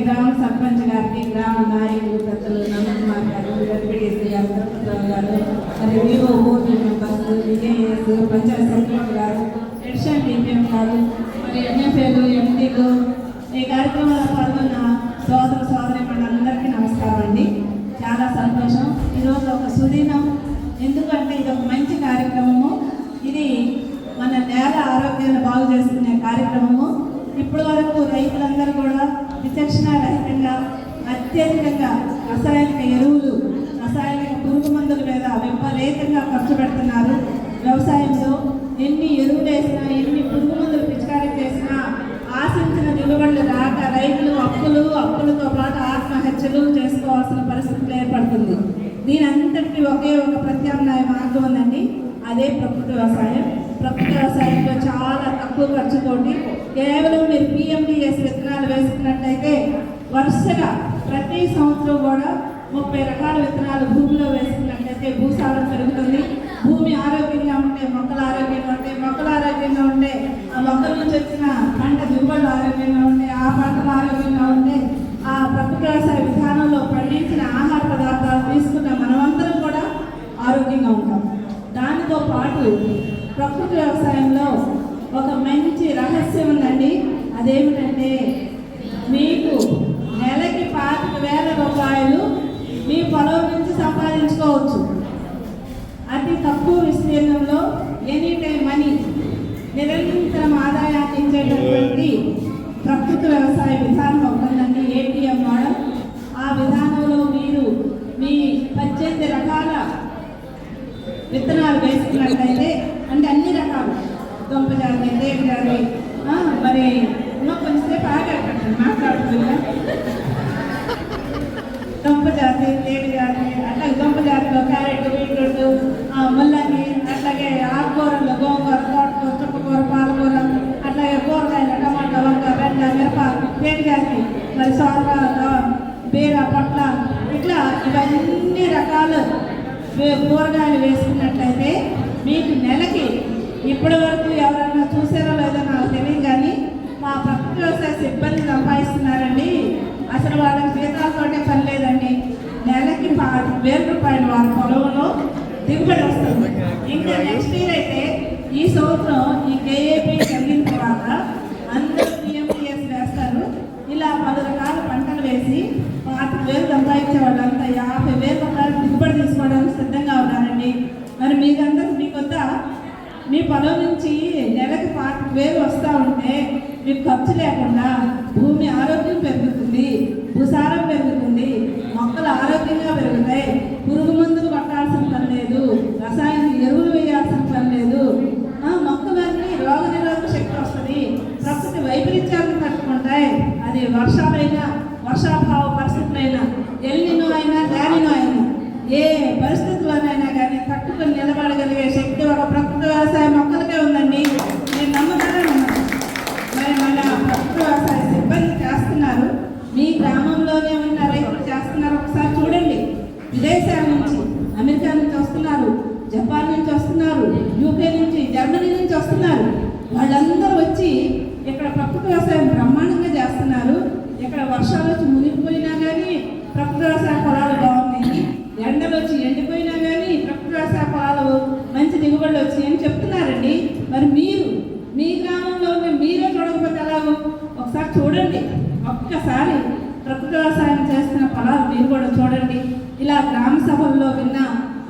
గ్రామ సర్పంచ్ గారికి, గ్రామ నాయకులు పెద్దలు నందకుమార్ గారు, ఎంపీడీసీ గారు, తిరుపతిరావు గారు, మరి Vivo board members, VJS, Panchayat secretary గారు, ఎడిషన్ డిపిఎం గారు, మరి ఎంఎఫ్ఏలు, ఎండీలు, ఈ కార్యక్రమంలో పాల్గొన్న సోదర సోదరీమణులందరికీ నమస్కారం అండి. చాలా సంతోషం. ఈరోజు ఒక సుదినం. ఎందుకంటే ఇది ఒక మంచి కార్యక్రమము. ఇది మన నేల ఆరోగ్యాన్ని బాగు చేసుకునే కార్యక్రమము. ఇప్పటి వరకు రైతులందరూ కూడా విచక్షణారహితంగా అత్యధికంగా రసాయనిక ఎరువులు, రసాయనిక పురుగు మందుల మీద విపరీతంగా ఖర్చు పెడుతున్నారు. వ్యవసాయంలో ఎన్ని ఎరువులు వేసినా, ఎన్ని పురుగు మందులు పిచికారీ చేసినా ఆశించిన దిగుబడులు రాక రైతులు అప్పులతో పాటు ఆత్మహత్యలు చేసుకోవాల్సిన పరిస్థితులు ఏర్పడుతుంది. దీని అంతటికీ ఒకే ఒక ప్రత్యామ్నాయ మార్గం ఉందండి. అదే ప్రకృతి వ్యవసాయం. ప్రకృతి వ్యవసాయంలో చాలా తక్కువ ఖర్చుతోటి కేవలం మీరు పిఎండిఎస్ విత్తనాలు వేసుకున్నట్టయితే వరుసగా ప్రతి సంవత్సరం కూడా 30 రకాల విత్తనాలు భూమిలో వేసుకున్నట్టయితే భూసారం పెరుగుతుంది. భూమి ఆరోగ్యంగా ఉంటే మొక్కలు ఆరోగ్యంగా ఉంటాయి. మొక్కలు ఆరోగ్యంగా ఉంటే ఆ మొక్కల నుంచి వచ్చిన పంట దిగుబడులు ఆరోగ్యంగా ఉంటాయి. ఆ పంటలు ఆరోగ్యంగా ఉంటే ఆ ప్రకృతి వ్యవసాయ విధానంలో పండించిన ఆహార పదార్థాలు తీసుకున్న మనమందరం కూడా ఆరోగ్యంగా ఉంటాం. దానితో పాటు ప్రకృతి వ్యవసాయంలో ఒక మంచి రహస్యం ఉందండి. అదేమిటంటే మీకు నెలకి 25,000 రూపాయలు మీ పొలం నుంచి సంపాదించుకోవచ్చు. అతి తక్కువ విస్తీర్ణంలో ఎనీ టైం మనీ, నిరంతరం ఆదాయాన్ని ఇచ్చేటటువంటి ప్రకృతి వ్యవసాయ విధానం ఉంటుందండి, ఏటీఎం మోడల్. ఆ విధానంలో మీరు మీ 18 రకాల విత్తనాలు వేసుకున్నట్లయితే, అంటే అన్ని రకాలు, దొంప జాతి, తేగ జాతి, మరి కొంచెంసేపు ఆగట్టండి మాట్లాడుతుందా, దొంప జాతి, తేగ జాతి, అట్లాగే దొంప జాతిలో క్యారెట్, బీట్రూట్, ముల్లంగి, అట్లాగే ఆకుకూరలు, గోంగూర, తోటకూర, చుక్కకూర, పాలకూర, అట్లాగే కూరగాయలు, టమాటా, వంక, బెండ, మిరప, తేగ జాతి, మరి సోర, బీర, పొట్ల, ఇట్లా ఇవన్నీ రకాలు కూరగాయలు వేసుకున్నట్లయితే మీకు నెలకి, ఇప్పటి వరకు ఎవరైనా చూసారో లేదో నాకు తెలియదు కానీ మా ప్రకృతి వ్యవసాయ సిబ్బంది సంపాదిస్తున్నారండి. అసలు వాళ్ళకి జీతాలతోటే పని లేదండి. నెలకి 5,000 రూపాయలు వాళ్ళ పొలంలో దిగుబడి వస్తుంది. ఇంకా నెక్స్ట్ ఇయర్ అయితే, ఈ సంవత్సరం ఈ కేఏపీ కలిగిన తర్వాత అందరూ పిఎండిఎస్ వేస్తారు. ఇలా 10 రకాల పంటలు వేసి 5,000 సంపాదించే వాళ్ళంతా 50,000 రూపాయలు దిగుబడి తీసుకోవడానికి సిద్ధంగా ఉన్నారండి. మరి మీకొద్ద మీ పొలం నుంచి నెలకు 5,000 వస్తూ ఉంటే మీకు ఖర్చు లేకుండా భూమి ఆరోగ్యం పెరుగుతుంది, భూసారం పెరుగుతుంది, మొక్కలు ఆరోగ్యంగా పెరుగుతాయి, పురుగు మందులు కొట్టాల్సిన పని లేదు, రసాయనిక ఎరువులు వేయాల్సిన పని లేదు, మొక్కలన్నీ రోగ నిరోధక శక్తి వస్తుంది, ప్రకృతి వైపరీత్యాలను తట్టుకుంటాయి. అది వర్షాలైనా, వర్షాభావ పరిస్థితులైనా, ఎల్నినో అయినా, లానినో అయినా, ఏ పరిస్థితుల్లోనైనా కానీ తట్టుకొని నిలబడగలిగే శక్తి ఒక ప్రకృతి వ్యవసాయ మొక్కలకే ఉందండి. నేను నమ్ముతారా నమ్మను? మరి మన ప్రకృతి వ్యవసాయ సిబ్బంది చేస్తున్నారు. మీ గ్రామంలోనే ఉన్న రైతులు చేస్తున్నారు. ఒకసారి చూడండి. విదేశాల నుంచి, అమెరికా నుంచి వస్తున్నారు, జపాన్ నుంచి వస్తున్నారు, యూకే నుంచి, జర్మనీ నుంచి వస్తున్నారు. వాళ్ళందరూ వచ్చి ఇక్కడ ప్రకృతి వ్యవసాయం బ్రహ్మాండంగా చేస్తున్నారు. ఇక్కడ వర్షాలు వచ్చి మునిగిపోయినా కానీ ప్రకృతి వ్యవసాయ పొలాలు బాగున్నాయి, ఎండలు వచ్చి ఎండిపోయినా కానీ ప్రకృతి వ్యవసాయ పొలాలు మంచి దిగుబడులు వచ్చి అని చెప్తున్నారండి. మరి మీరు మీ గ్రామంలో మీరే చూడకపోతే ఎలాగో ఒకసారి చూడండి. ఒక్కసారి ప్రకృతి వ్యవసాయం చేస్తున్న పొలాలు మీరు కూడా చూడండి. ఇలా గ్రామ సభల్లో విన్న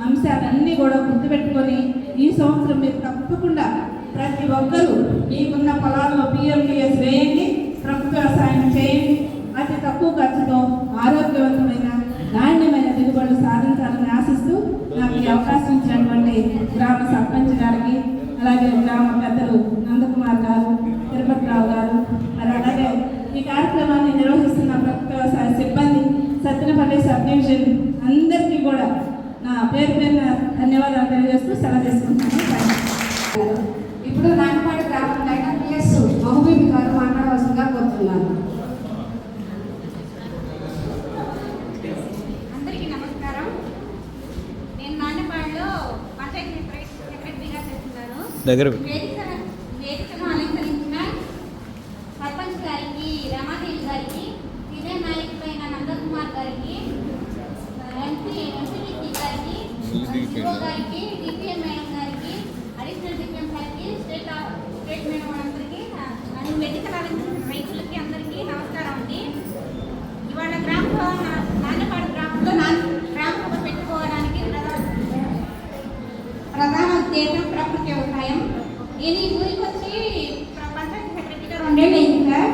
అంశాలన్నీ కూడా గుర్తుపెట్టుకొని ఈ సంవత్సరం మీరు తప్పకుండా ప్రతి ఒక్కరూ మీకున్న పొలాల్లో పిఎండిఎస్ వేయండి, ప్రకృతి వ్యవసాయం చేయండి. అతి తక్కువ ఖర్చుతో ఆరోగ్యవంతమైన నాణ్యమైన దిగుబడులు సాధించాలని ఆశిస్తూ నాకు ఈ అవకాశం ఇచ్చినటువంటి గ్రామ సర్పంచ్ గారికి, అలాగే గ్రామ పెద్దలు నందకుమార్ గారు, తిరుపతిరావు గారు, మరి అలాగే ఈ కార్యక్రమాన్ని నిర్వహిస్తున్న ప్రకృతి వ్యవసాయ సిబ్బంది, సత్తెనపల్లి సబ్ డివిజన్ అందరికీ కూడా నా పేరున ధన్యవాదాలు తెలియజేస్తూ సెలవు తీసుకుంటున్నాను. ఇప్పుడు నాయనపాడు గ్రామం పిఎస్ మహబూబ్ గారు మాట్లాడవలసిందిగా కోరుతున్నాను. అందరికీ నమస్కారం. నేను నాయనపాడులో పంచాయతీ సెక్రటరీగా చేస్తున్నాను. వేదికను అలంకరించిన సర్పంచ్ గారికి, రమాదేవి గారికి, విజయ సార్ గారికి, ఎంపీడీసీ గారికి, సిఓ గారికి, డిపిఎం మేడం గారికి, అడిషనల్ డిపిఎం గారికి, స్టేట్ మేడం అందరికీ, మెడికల్ రైతులకి అందరికీ నమస్కారం అండి. ఇవాళ గ్రామంలో నాన్నపాడు గ్రామంలో గ్రామ సభ పెట్టుకోవడానికి ప్రధాన ఉద్దేశం ప్రకృతి వ్యవసాయం. నేను ఈ ఊరికి వచ్చి పంచాయతీ సెక్రటరీగా 2 ఏళ్ళు అయింది సార్.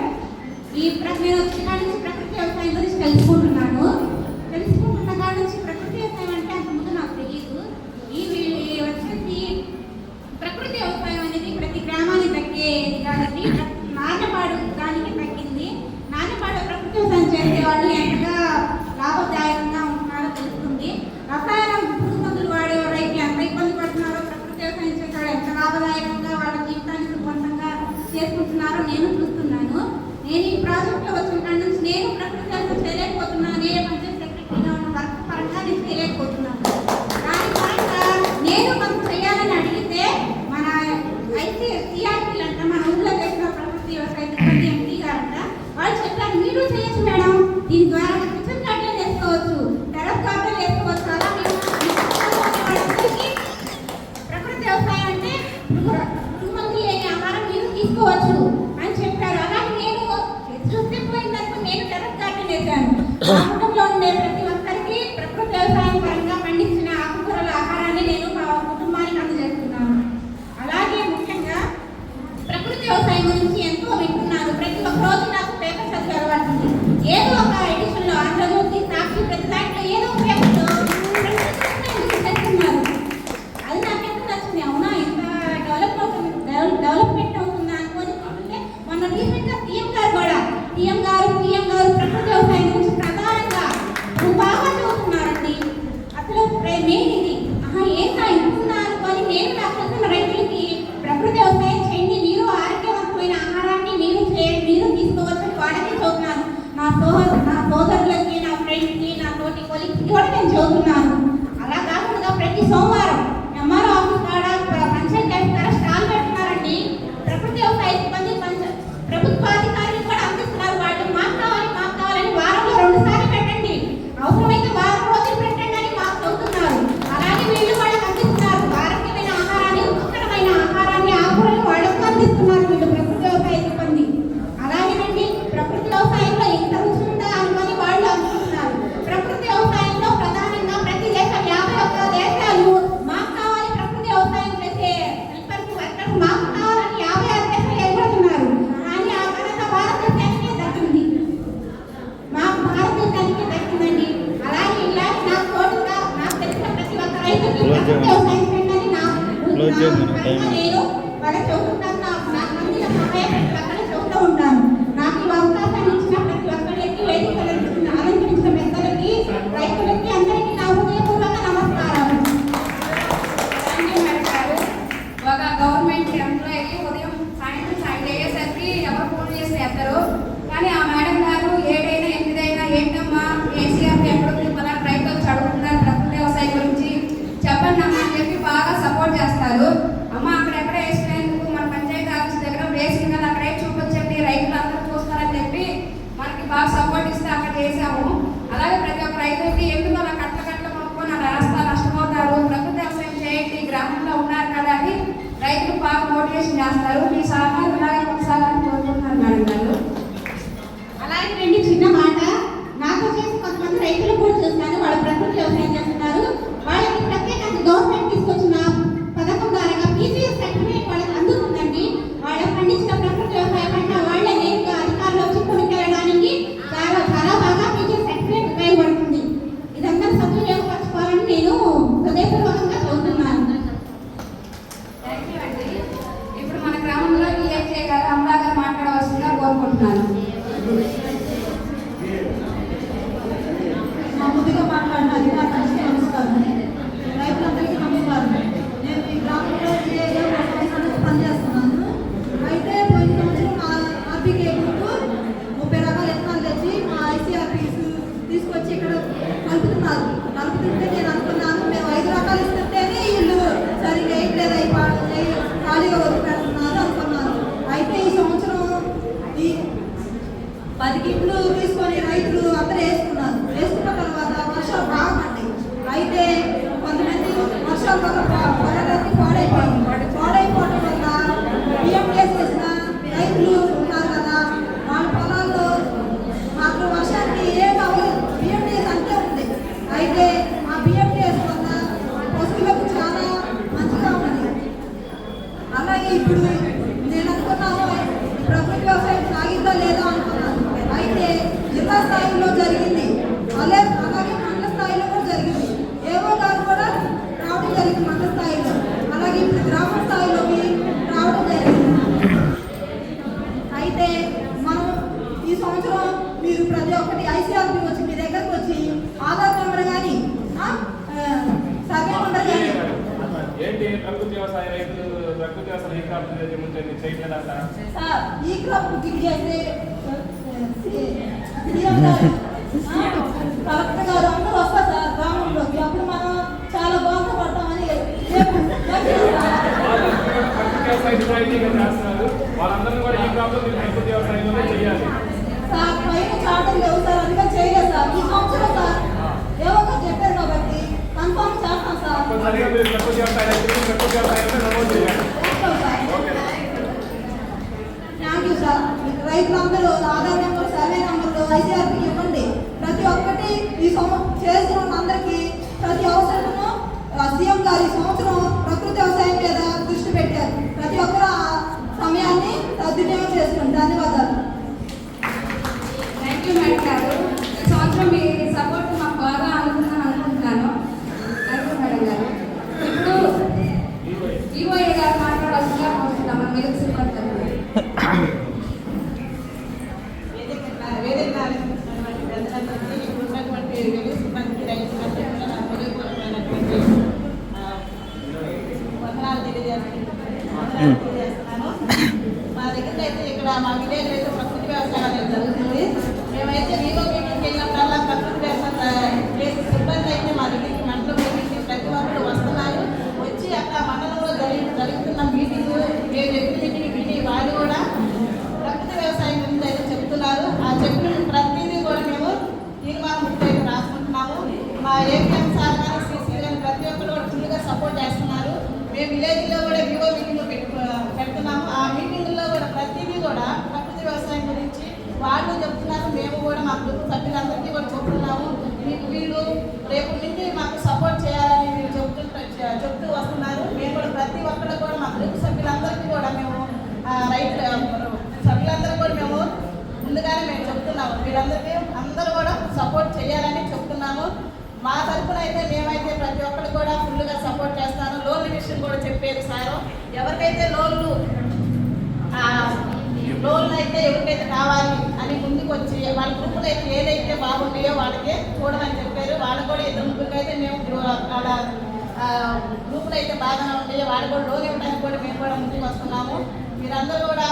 నేను వచ్చిన కాడ నుంచి ప్రకృతి వ్యవసాయం గురించి తెలుసుకుంటున్న కాడ నుంచి ప్రకృతి వ్యవసాయం అంటే అంతకుముందు నాకు తెలియదు. వచ్చేసి ప్రకృతి వ్యవసాయం అనేది ప్రతి గ్రామానికి దక్కేది కాబట్టి నాన్నపాడు దానికి దక్కింది. నాన్నపాడు ప్రకృతి వ్యవసాయం చేసే వాళ్ళు ఎంతగా లాభదాయకంగా ఉంటున్నారో తెలుస్తుంది. రసాయన పురుగు మందులు వాడే రైతులు ఎంత ఇబ్బంది పడుతున్నారో, ప్రకృతి వ్యవసాయం చేసేవాళ్ళు ఎంత లాభదాయకంగా వాళ్ళ జీవితాన్ని సుఖవంతంగా చేసుకుంటున్నారో నేను చూస్తున్నాను. నేను ఈ ప్రాజెక్ట్లో వచ్చిన కాడ నుంచి నేను ప్రకృతి వ్యవసాయం చేయలేకపోతున్నాను. నేను పంచాయతీ సెక్రటరీగా ఉన్న వర్క్ పరంగా నేను చేయలేకపోతున్నాను. దాని పరంగా నేను కొంత చేయాలని అడిగితే మన సిఆర్పీలు అంట, మన ఊళ్ళో చేసిన ప్రకృతి వ్యవసాయ సిబ్బంది ఎంపీ గారంట, వాళ్ళు చెప్పారు మీరు చేయొచ్చు మేడం, దీని ద్వారా కిచెన్ గార్డెన్ వేసుకోవచ్చు, టెరస్ గార్డెన్ వేసుకోవచ్చు. అలా ప్రకృతి వ్యవసాయం అంటే పురుగు మందులు లేని ఆహారం మీరు తీసుకోవచ్చు అని చెప్పారు. అలాగే నేను చూస్తే పోయిందనుకో నేను టెరస్ గార్డెన్ వేశాను. మా కుటుంబంలో ఉండే ప్రతి ఒక్కరికి ప్రకృతి వ్యవసాయం పరంగా పండించిన ఆకుకూరల ఆహారాన్ని నేను మా కుటుంబానికి అందజేస్తున్నాను. అలాగే ముఖ్యంగా ప్రకృతి వ్యవసాయం గురించి ఎంతో వింటున్నాను. ప్రతి ఒక్క రోజు నాకు పేపర్ చదివే అలవాటు ఉంది. ఏదో ఒక ఎడిషన్లో ఆంధ్రజ్యోతి, సాక్షి, ప్రతి దాంట్లో ఏదో ఒక పేపర్లో ప్రకృతి వ్యవసాయం గురించి చెప్తున్నారు. అది నాకు ఎంత నచ్చింది. అవునా, ఎంత డెవలప్మెంట్ అవుతుందా అనుకొని చూస్తుంటే మొన్న రీసెంట్గా సీఎం గారు ప్రకృతి వ్యవసాయం గురించి ప్రధానంగా బాగా చదువుతున్నారండి. అసలు మెయిన్ ఇది ఏంటా ఇంటున్నా అనుకొని నేను నాకు తెలిసిన రైతులకి ప్రకృతి వ్యవసాయం చేయండి, మీరు ఆరోగ్యవంతమైన ఆహారాన్ని మీరు తీసుకోవచ్చని వాళ్ళకి చదువుతున్నాను. నా సోదరులకి, నా ఫ్రెండ్స్కి, నా తోటి కొలీగ్స్కి కూడా నేను చదువుతున్నాను. అలా కాకుండా ప్రతి సోమవారం ఎంఆర్ఓ ఆఫీస్ కాడ పంచాయతీ ఆఫీస్ కాడ స్టాల్ పెడుతున్నారండి. ప్రకృతి వ్యవసాయ సిబ్బంది ప్రభుత్వ అధికారులు కూడా అందిస్తున్నారు. వాళ్ళు మాకు కావాలని వారంలో 2 సార్లు పెట్టండి, అవసరమైతే వారం రోజులు పెట్టండి అని మాకు చెబుతున్నారు. అలాగే వీళ్ళు వాళ్ళకి అందిస్తున్నారు ఆరోగ్యమైన ఆహారాన్ని, రుచికరమైన ఆహారాన్ని, ఆకుకూరలు వాళ్ళకు అందిస్తున్నారు వీళ్ళు ప్రకృతి వ్యవసాయ సిబ్బంది. అలాగేనండి ప్రకృతి వ్యవసాయంలో ఎంత రుచి ఉందా అనుకొని వాళ్ళు అందిస్తున్నారు. ప్రకృతి వ్యవసాయంలో ప్రధానంగా ప్రతి దేశం 51 దేశాలు మాకు కావాలి ప్రకృతి వ్యవసాయం చేసే హెల్పర్స్, వర్కర్స్ మాకు కావాలని 56 దేశాలు ఎగురుతున్నారు. కానీ ఆ ఘనత భారతదేశానికే దక్కింది, దక్కిందండి. అలాగే ఇలా నాకు తోడుగా నాకు తెలిసిన ప్రతి ఒక్క రైతుకి ప్రకృతి వ్యవసాయం చేయండి నేను వాళ్ళ చదువుకుంటాను. నాకు మందిలో సహాయ ప్రతి ఒక్కరిని చెబుతూ ఉంటాను. నాకు ఈ అవకాశాన్ని ఇచ్చిన ప్రతి ఒక్కరికి, వేదిక అలంకరించిన పెద్దలకి, రైతులకి అందరికీ నా హృదయపూర్వక నమస్కారాలు. ఒక గవర్నమెంట్ ఎంప్లాయీ ఉదయం సాయంత్రం 5 అయ్యేసరికి ఎవరు ఫోన్ చేసి వేస్తారు. కానీ ఆ మేడం గారు 7 అయినా 8 అయినా ఏంటమ్మా కేసీఆర్ ఎప్పుడు మన రైతులు చదువుతున్నారు ప్రకృతి వ్యవసాయం గురించి చెప్పండి అమ్మా అని చెప్పి బాగా సపోర్ట్ చేస్తారు. అమ్మ అక్కడెక్కడ వేసినందుకు మన పంచాయతీ ఆఫీస్ దగ్గర వేసింది కదా అక్కడే చూపించండి, రైతులు అందరూ చూస్తారని చెప్పి మనకి బాగా సపోర్ట్ ఇస్తే అక్కడ చేసాము. అలాగే ప్రతి ఒక్క రైతులకి ఎందుకు అలా కట్ల కొనుక్కొని అలా రాస్తారు, నష్టపోతారు, ప్రకృతి వ్యవసాయం చేయండి, గ్రామంలో ఉన్నారు కదా అని రైతులు బాగా మోటివేషన్ చేస్తారు. మీ సలహాలు ఇలాగే కొనసాగాలని కోరుకుంటున్నారు మేడం గారు. అలాగే రెండు చిన్న మాట, నాకు చేసి కొంతమంది రైతులు కూడా చూస్తాను, వాళ్ళు ప్రకృతి వ్యవసాయం చేస్తున్నారు. వాళ్ళకి ప్రత్యేకంగా గవర్నమెంట్ తీసుకొచ్చిన పథకం ద్వారా పీసీఎస్ సర్టిఫికేట్ వాళ్ళకి అందుతుందండి. వాళ్ళ పండించిన ప్రకృతి వ్యవసాయ పంట వాళ్ళే నేరుగా అధికారులు వచ్చి కొనుక్కెళ్ళడానికి చాలా బాగా పీసీఎస్ సర్టిఫికేట్ ఉపయోగపడుతుంది. ఇదంతా సద్వినియోగపరచుకోవాలని నేను హృదయపూర్వకంగా చదువుతున్నాను. ఇప్పుడు మన గ్రామంలో ఈఎస్ఏ గారు అమలా గారు మాట్లాడవలసిందిగా కోరుకుంటున్నాను. ముందుగా మాట్లాడిన అధికారులకు నమస్కారం, రైతులందరికీ నమస్కారం. నేను ఈ గ్రామంలో పనిచేస్తున్నాను. అయితే పోయిన సంవత్సరం ఆర్బీకే గ్రూప్ 30 రకాల విత్తనాలు తెచ్చి మా ఐసీఆర్పీస్ తీసుకొచ్చి ఇక్కడ కలుపుతుంటే నేను అనుకున్నాను మేము 5 రకాలు ఇస్తుంటేనే వీళ్ళు సరిగ్గా వేయట్లేదు, అవి ఖాళీగా వదిలిపెడుతున్నారు అనుకున్నాను. అయితే ఈ సంవత్సరం 10 కిట్లు తీసుకొని రైతులు అందరూ వేసుకున్నారు. వేసుకున్న తర్వాత వర్షాలు బాగా పడ్డాయి. అయితే కొంతమంది వర్షాల వల్ల పొలాలన్నీ పాడైపోవడం వల్ల బియ్యం వేసేసిన రైతులు ఉన్నారు కదా, వాళ్ళ పొలాల్లో మాకు వర్షానికి ఏం అవ్వలేదు, బియ్యం వేసి అంతే ఉంది. అయితే ఆ బియ్యం వేసి వల్ల పశువులకు చాలా మంచిగా ఉంది. అలాగే ఇప్పుడు నేను అనుకున్నాను ప్రకృతి వ్యవసాయం సాగిద్దా లేదా అనుకున్నాను. అయితే జిల్లా స్థాయిలో జరిగింది, అలాగే మండల స్థాయిలో కూడా జరిగింది. ఏవో గారు కూడా రావడం జరిగింది మండల స్థాయిలో, అలాగే ఇప్పుడు గ్రామ స్థాయిలోకి రావడం జరిగింది. అయితే మనం ఈ సంవత్సరం మీరు ప్రతి ఒక్కటి ఐసీఆర్పీ వచ్చి మీ దగ్గరకు వచ్చి ఆధార్ నెంబర్ కానీ సర్వే నెంబర్ కానీ ఏంటి ప్రకృతి వ్యవసాయ రైతులు ప్రకృతి వ్యవసాయం ఈ క్రాప్ చేయట్లేదంట. సార్ ఈ క్రాప్ బుకింగ్ చేస్తే కలెక్టర్ గారు అందరూ వస్తారు సార్ గ్రామంలోకి. అప్పుడు మనం చాలా బాధపడతామని చేస్తున్నారు. వాళ్ళందరూ కూడా ఈ క్రాప్ ప్రకృతి వ్యవసాయంలోనే చేయాలి సార్. పైన చాటలు లేవు సార్, అందుకే చేయలేదు సార్. ఈ సంవత్సరం సార్ ఏవో చెప్పారు కాబట్టి కన్ఫర్మ్ చేస్తాం సార్. ప్రకృతి వ్యవసాయ రైతులు ప్రకృతి వ్యవసాయంలో నమోదు చేయాలి. Thank you sir. రైతులందరూ ఆధార్ నెంబర్, సర్వే నెంబర్లు ఐసీఆర్పీ ఇవ్వండి. ప్రతి ఒక్కటి ఈ చేసిన అందరికీ ప్రతి అవసరము సీఎం గారు ఈ సంవత్సరం ప్రకృతి వ్యవసాయం మీద దృష్టి పెట్టారు. ప్రతి ఒక్కరు ఆ సమయాన్ని సద్వినియోగం చేసుకోండి. ధన్యవాదాలు. థ్యాంక్ యూ మేడం గారు. ఈ సంవత్సరం మీ సపోర్ట్ మాకు బాగా అనుకుంటున్నాను మేడం గారు. ఇప్పుడు ఈఓఏ గారు మాట్లాడాల్సిందిగా కోరుతున్నాం మన మీద సిబ్బంది. మా దగ్గర అయితే ఇక్కడ మా విలేజ్ అయితే ప్రకృతి వ్యవసాయం అనేది జరుగుతుంది. మేమైతే వీవో మీటింగ్కి వెళ్ళినప్పుడల్లా ప్రకృతి వ్యవసాయం చేసే సిబ్బంది అయితే మా దగ్గరికి మండలం మీటింగ్కి ప్రతి ఒక్కరు వస్తున్నారు. వచ్చి అక్కడ మండలంలో జరుగుతున్న మీటింగ్ మేము చెప్పిన మీటింగ్ విని వాళ్ళు కూడా ప్రకృతి వ్యవసాయం గురించి అయితే చెప్తున్నారు. ఆ చెప్పిన ప్రతిదీ కూడా మేము తీర్మానం అయితే రాసుకుంటున్నాము. మా ఏపీఎం సార్ కానీ సిసి కానీ ప్రతి ఒక్కరు కూడా ఫుల్గా సపోర్ట్ చేస్తున్నారు. మేము విలేజ్లో కూడా వివో మీటింగ్లు పెడుతున్నాము. ఆ మీటింగ్లో కూడా ప్రతిదీ కూడా ప్రకృతి వ్యవసాయం గురించి వాళ్ళు చెప్తున్నారు. మేము కూడా మా గ్రూప్ సభ్యులందరికీ కూడా చెప్తున్నాము. మీకు వీళ్ళు రేపు నుండి మాకు సపోర్ట్ చేయాలని మీరు చెప్తూ వస్తున్నారు. మేము కూడా ప్రతి ఒక్కరు కూడా మా గ్రూప్ సభ్యులందరికీ కూడా మేము సభ్యులందరూ కూడా మేము ముందుగానే మేము చెప్తున్నాము. మీరందరికీ అందరూ కూడా సపోర్ట్ చేయాలని చెప్తున్నాము. మా తరఫున అయితే మేమైతే ప్రతి ఒక్కరు కూడా ఫుల్గా సపోర్ట్ చేస్తాను. లోన్ల విషయం కూడా చెప్పేది సారు. ఎవరికైతే లోన్లు అయితే ఎవరికైతే కావాలి అని ముందుకు వచ్చి వాళ్ళ గ్రూపులు అయితే ఏదైతే బాగుంటాయో వాళ్ళకే చూడమని చెప్పారు. వాళ్ళు కూడా ఇద్దరు ముగ్గురికి అయితే మేము వాళ్ళ గ్రూపులు అయితే బాగానే ఉంటాయో వాళ్ళు కూడా లోన్ ఇవ్వడానికి కూడా మేము కూడా ముందుకు వస్తున్నాము. మీరందరూ కూడా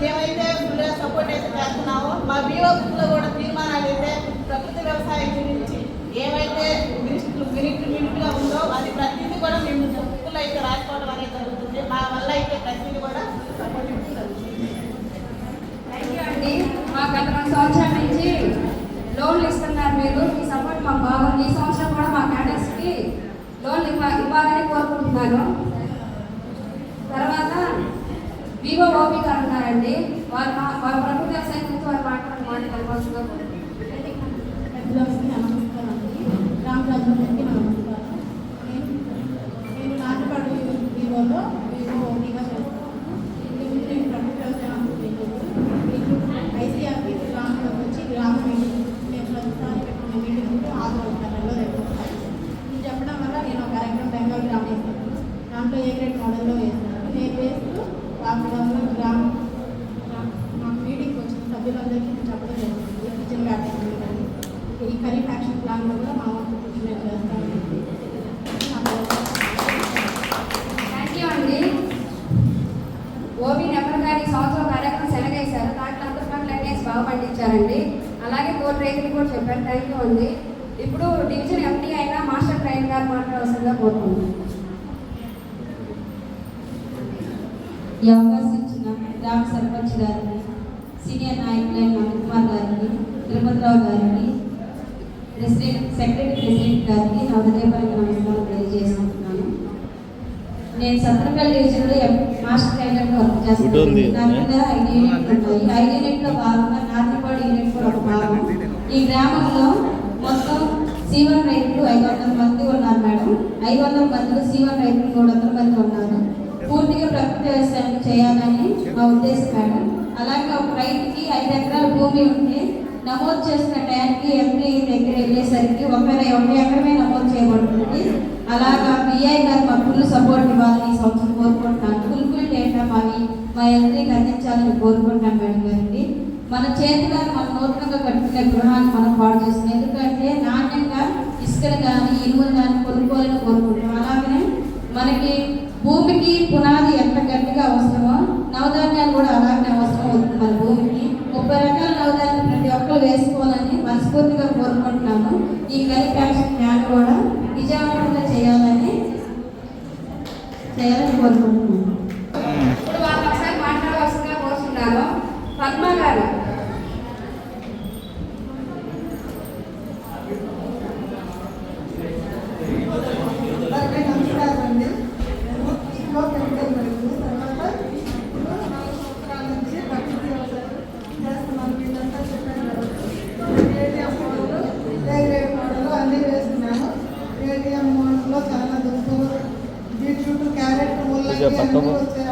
మేమైతే ఫుల్గా సపోర్ట్ అయితే చేస్తున్నాము. మా బీఓ గ్రూప్లో కూడా తీర్మానాలు అయితే ప్రకృతి వ్యవసాయం గురించి ఏమైతే మినిట్గా ఉందో అది ప్రతిదీ కూడా మేము బుక్కులు అయితే రాసుకోవడం అనేది జరుగుతుంది. మా వల్ల అయితే ప్రతిదీ కూడా సపోర్ట్ జరుగుతుంది. థ్యాంక్ యూ అండి. మాకు గత 2 సంవత్సరాల నుంచి లోన్లు ఇస్తున్నారు మీరు. మీ సపోర్ట్ మాకు బాగుంది. ఈ సంవత్సరం కూడా మా క్యాడర్స్కి లోన్లు ఇవ్వాలని కోరుకుంటున్నాను. తర్వాత వివో ఓపీ గారు ఉన్నారండి. వారు ప్రకృతి వ్యవసాయం గురించి వారు మాట్లాడుకోవాల్సిందిగా నమస్కారం అండి. రామరాజుకి నమస్కారం. నేను నాటుపడి వివోలో ఓపీగా చేస్తున్నాను. నేను ప్రకృతి వ్యవసాయం ఐసీఆర్పీ గ్రామంలో వచ్చి గ్రామ మీటింగ్ మేము ప్రస్తుతానికి పెట్టిన మీటింగ్ ఆదరణ రేపు నేను చెప్పడం వల్ల నేను ఒక కార్యక్రమం బెంగాల్ గ్రామం వేస్తాను. దాంట్లో ఏ గ్రేడ్ మోడల్లో వేస్తాను. నేను వేస్తూ గ్రామం మాకు మీటింగ్కి వచ్చిన సభ్యులందరికీ చెప్పడం జరుగుతుంది. కిచెన్ గార్డెన్ కానీ ఈ ఖరీఫ్ యాక్షన్ ప్లాన్లో కూడా మా వంతు కృషి నేను చేస్తాను. థ్యాంక్ యూ అండి. ఓబీ నెంబర్ గారి సంవత్సరం కార్యక్రమం సెలగేశారు. దాంట్లో అందరూ పంటలు అన్నేసి బాగా పండించారండి. అలాగే కోర్టు రైతులు కూడా చెప్పారు. థ్యాంక్ యూ అండి. ఇప్పుడు డివిజన్ ఎంటీ అయిన మాస్టర్ ట్రైన్ గారు మాట్లాడాల్సిందిగా కోరుకుంటున్నాను. ఈ అవకాశం ఇచ్చిన గ్రామ సర్పంచ్ గారికి, సీనియర్ నాయకులైన అమిత్ కుమార్ గారికి, తిరుపతిరావు గారికి, సెక్రటరీ ప్రెసిడెంట్ గారికి నా హృదయపూర్వక నమస్కారం తెలియజేసుకుంటున్నాను. నేను సత్రపల్లి డివిజన్లో మాస్టర్ ట్రైనర్గా వర్క్ చేస్తున్నాను. నా మీద 5 యూనిట్లు ఉంటాయి. 5 యూనిట్లో భాగంగా నార్నిపాడు యూనిట్ కూడా ఒక భాగం. ఈ గ్రామంలో మొత్తం C1 రైతులు 500 మంది ఉన్నారు మేడం. 500 మందిలో C1 రైతులు 300 మంది ఉన్నారు. పూర్తిగా ప్రకృతి వ్యవసాయం చేయాలని మా ఉద్దేశం మేడం. అలాగే ఒక రైతుకి 5 ఎకరాల భూమి ఉంటే నమోదు చేసిన టైంకి ఎంపీ దగ్గర వెళ్ళేసరికి ఒక ఎకరమే నమోదు చేయబడుతుంది. అలాగా బిఐ గారు మా ఫుల్ సపోర్ట్ ఇవ్వాలని ఈ సంవత్సరం కోరుకుంటున్నాను. ఫుల్ డేటా మా ఎంపీకి అందించాలని కోరుకుంటున్నాను మేడం గారికి. మన చేతిలో మన నూతనంగా కట్టుకునే గృహాన్ని మనం పాడు చేస్తున్నాం. ఎందుకంటే నాణ్యంగా ఇసుకలు కానీ ఇనుములు కానీ కొనుక్కోవాలని కోరుకుంటాం. అలాగనే మనకి భూమికి పునాది ఎంత గట్టిగా అవసరమో నవధాన్యాలు కూడా అలాగే అవసరం అవుతుంది. మన భూమికి 30 రకాల నవధాన్యాలు ప్రతి ఒక్కరు వేసుకోవాలని మనస్ఫూర్తిగా కోరుకుంటున్నాను. ఈ కలికాక్షన్ ప్లాన్ కూడా విజయవంతంగా చేయాలని కోరుకుంటున్నాను. ఇప్పుడు వాళ్ళు ఒకసారి మాట్లాడవలసిందిగా కోరుతున్నాను. పద్మ గారు. నమస్కారం అండి. తర్వాత 4 సంవత్సరాల నుంచి ప్రకృతి వ్యవసాయం చేస్తున్నాను. వీళ్ళంతా చెప్పారు. ఏటీఎం మోడల్, డైగ్రేడ్ మోడల్ అన్నీ వేస్తున్నాను. ఏటీఎం మోడల్లో చాలా దుంపలు, బీట్రూట్, క్యారెట్, ముల్లంగి అన్నీ వచ్చాయి.